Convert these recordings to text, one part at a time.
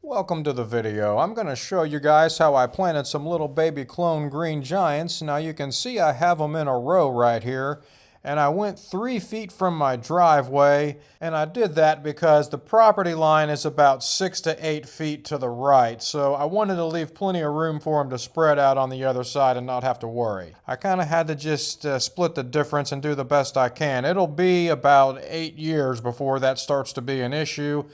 Welcome to the video. I'm going to show you guys how I planted some little baby clone green giants. Now you can see I have them in a row right here, and I went 3 feet from my driveway, and I did that because the property line is about 6 to 8 feet to the right, so I wanted to leave plenty of room for them to spread out on the other side and not have to worry. I kind of had to just split the difference and do the best I can. It'll be about 8 years before that starts to be an issue,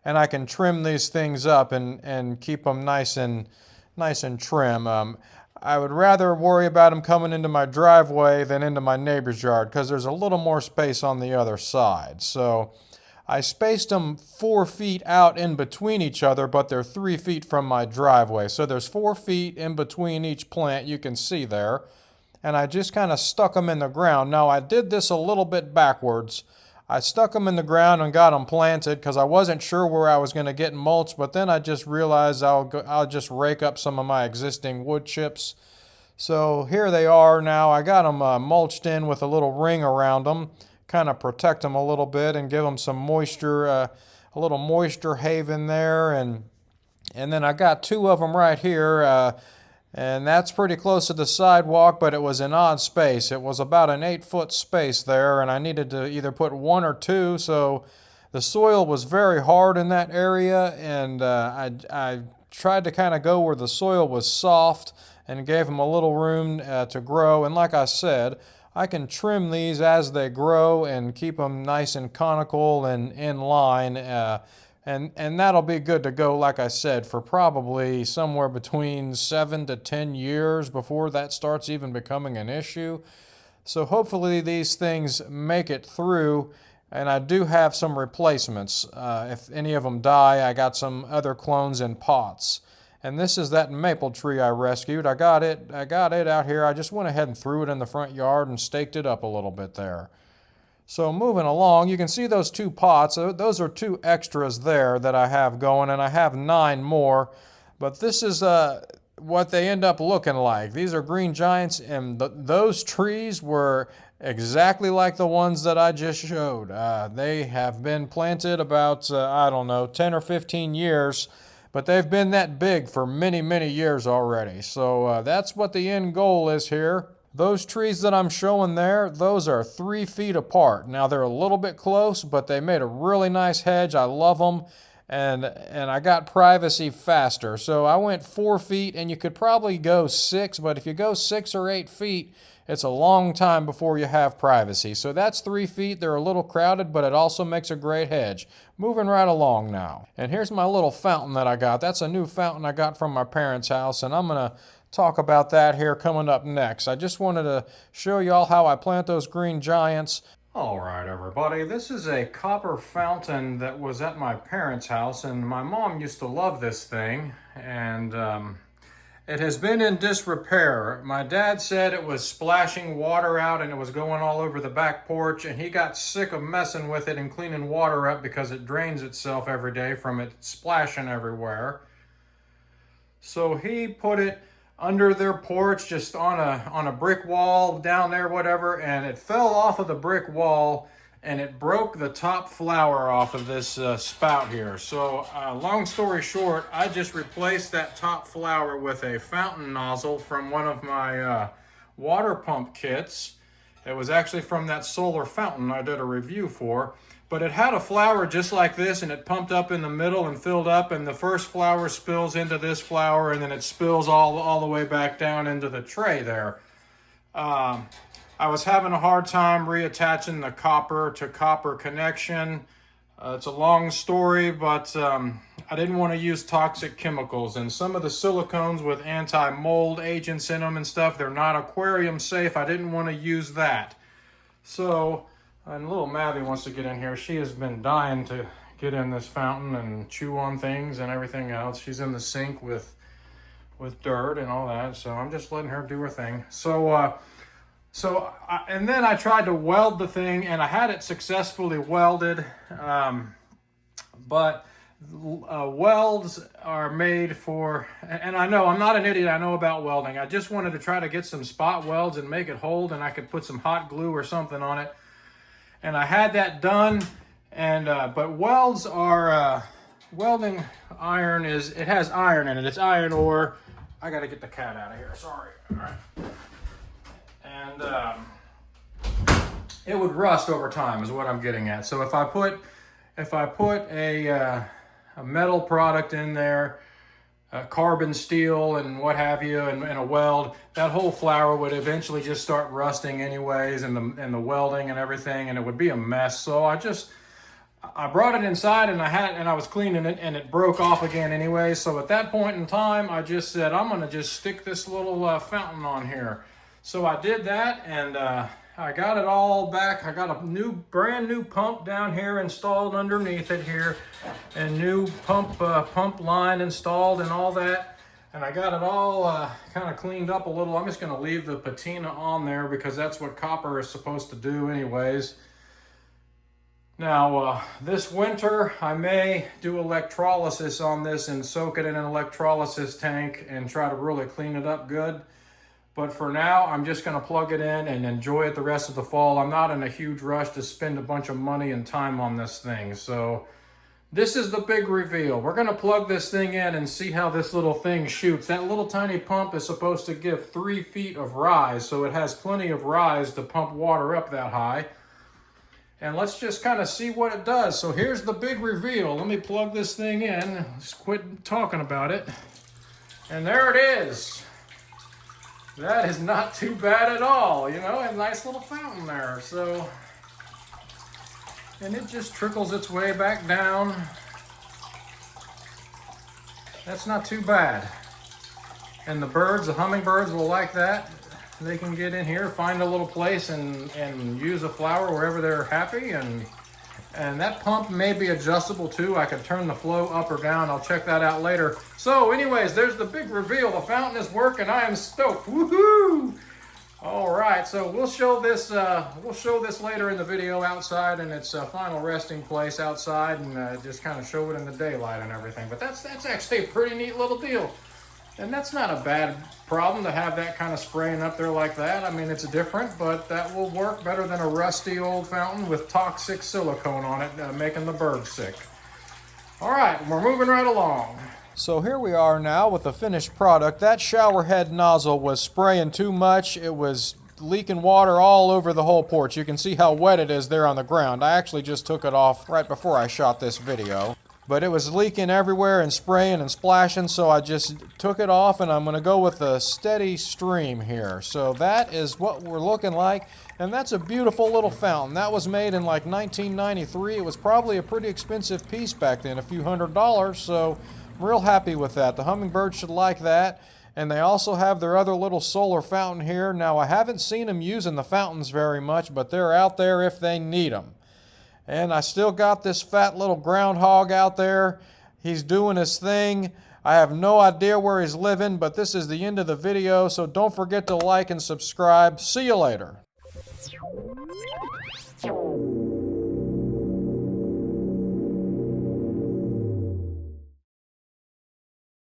and I can trim these things up and keep them nice and trim. I would rather worry about them coming into my driveway than into my neighbor's yard because there's a little more space on the other side. So I spaced them 4 feet out in between each other, but they're 3 feet from my driveway. So there's 4 feet in between each plant, you can see there. And I just kind of stuck them in the ground. Now I did this a little bit backwards. I stuck them in the ground and got them planted because I wasn't sure where I was going to get mulch, but then I just realized I'll just rake up some of my existing wood chips. So here they are now. I got them mulched in with a little ring around them, kind of protect them a little bit and give them some moisture, a little moisture haven there. And then I got 2 of them right here. And that's pretty close to the sidewalk, but it was an odd space. It was about an 8-foot space there, and I needed to either put 1 or 2, so the soil was very hard in that area, and I tried to kind of go where the soil was soft and gave them a little room to grow. And like I said, I can trim these as they grow and keep them nice and conical and in line. And that'll be good to go, like I said, for probably somewhere between 7 to 10 years before that starts even becoming an issue. So hopefully these things make it through, and I do have some replacements. If any of them die, I got some other clones in pots. And this is that maple tree I rescued. I got it out here. I just went ahead and threw it in the front yard and staked it up a little bit there. So moving along, you can see those 2 pots. Those are 2 extras there that I have going, and I have 9 more. But this is what they end up looking like. These are green giants, and those trees were exactly like the ones that I just showed. They have been planted about, I don't know, 10 or 15 years, but they've been that big for many, many years already. So that's what the end goal is here. Those trees that I'm showing there, those are 3 feet apart. Now they're a little bit close, but they made a really nice hedge. I love them, and I got privacy faster. So I went 4 feet, and you could probably go 6, but if you go 6 or 8 feet, it's a long time before you have privacy. So that's 3 feet. They're a little crowded, but it also makes a great hedge. Moving right along now. And here's my little fountain that I got. That's a new fountain I got from my parents' house, and I'm going to talk about that here coming up next. I just wanted to show y'all how I plant those green giants. All right, everybody, this is a copper fountain that was at my parents' house, and my mom used to love this thing, and it has been in disrepair. My dad said it was splashing water out and it was going all over the back porch, and he got sick of messing with it and cleaning water up because it drains itself every day from it splashing everywhere. So he put it under their porch, just on a brick wall down there, whatever, and it fell off of the brick wall and it broke the top flower off of this spout here. So long story short, I just replaced that top flower with a fountain nozzle from one of my water pump kits. It was actually from that solar fountain I did a review for. But it had a flower just like this, and it pumped up in the middle and filled up, and the first flower spills into this flower, and then it spills all the way back down into the tray there. I was having a hard time reattaching the copper to copper connection. It's a long story, but I didn't want to use toxic chemicals, and some of the silicones with anti-mold agents in them and stuff, they're not aquarium safe. I didn't want to use that. So, and little Maddie wants to get in here. She has been dying to get in this fountain and chew on things and everything else. She's in the sink with dirt and all that, so I'm just letting her do her thing. And then I tried to weld the thing, and I had it successfully welded, but welds are made for, and I know I'm not an idiot, I know about welding. I just wanted to try to get some spot welds and make it hold, and I could put some hot glue or something on it. And I had that done, and but welds are welding iron it has iron in it. It's iron ore. I gotta get the cat out of here, sorry. All right. And it would rust over time is what I'm getting at. So if I put a metal product in there, carbon steel and what have you, and a weld, that whole flour would eventually just start rusting anyways, and the welding and everything, and it would be a mess. So I brought it inside and I was cleaning it and it broke off again anyway. So at that point in time, I just said, I'm gonna just stick this little fountain on here. So I did that, and I got it all back. I got a brand new pump down here installed underneath it here, and new pump line installed and all that. And I got it all kind of cleaned up a little. I'm just gonna leave the patina on there because that's what copper is supposed to do anyways. Now, this winter, I may do electrolysis on this and soak it in an electrolysis tank and try to really clean it up good. But for now, I'm just gonna plug it in and enjoy it the rest of the fall. I'm not in a huge rush to spend a bunch of money and time on this thing. So this is the big reveal. We're gonna plug this thing in and see how this little thing shoots. That little tiny pump is supposed to give 3 feet of rise, so it has plenty of rise to pump water up that high. And let's just kind of see what it does. So here's the big reveal. Let me plug this thing in. Just quit talking about it. And there it is. That is not too bad at all, you know, a nice little fountain there. So, and it just trickles its way back down. That's not too bad. And the hummingbirds will like that. They can get in here, find a little place and use a flower wherever they're happy. And that pump may be adjustable too. I could turn the flow up or down. I'll check that out later. So anyways, there's the big reveal. The fountain is working. I am stoked. Woohoo! All right, so we'll show this later in the video outside in its final resting place outside, and just kind of show it in the daylight and everything. But that's actually a pretty neat little deal. And that's not a bad problem to have that kind of spraying up there like that. I mean, it's different, but that will work better than a rusty old fountain with toxic silicone on it, making the birds sick. All right, we're moving right along. So here we are now with the finished product. That shower head nozzle was spraying too much. It was leaking water all over the whole porch. You can see how wet it is there on the ground. I actually just took it off right before I shot this video. But it was leaking everywhere and spraying and splashing, so I just took it off, and I'm going to go with a steady stream here. So that is what we're looking like, and that's a beautiful little fountain. That was made in like 1993. It was probably a pretty expensive piece back then, a few $100s, so I'm real happy with that. The hummingbirds should like that, and they also have their other little solar fountain here. Now, I haven't seen them using the fountains very much, but they're out there if they need them. And I still got this fat little groundhog out there. He's doing his thing. I have no idea where he's living, but this is the end of the video, so don't forget to like and subscribe. See you later.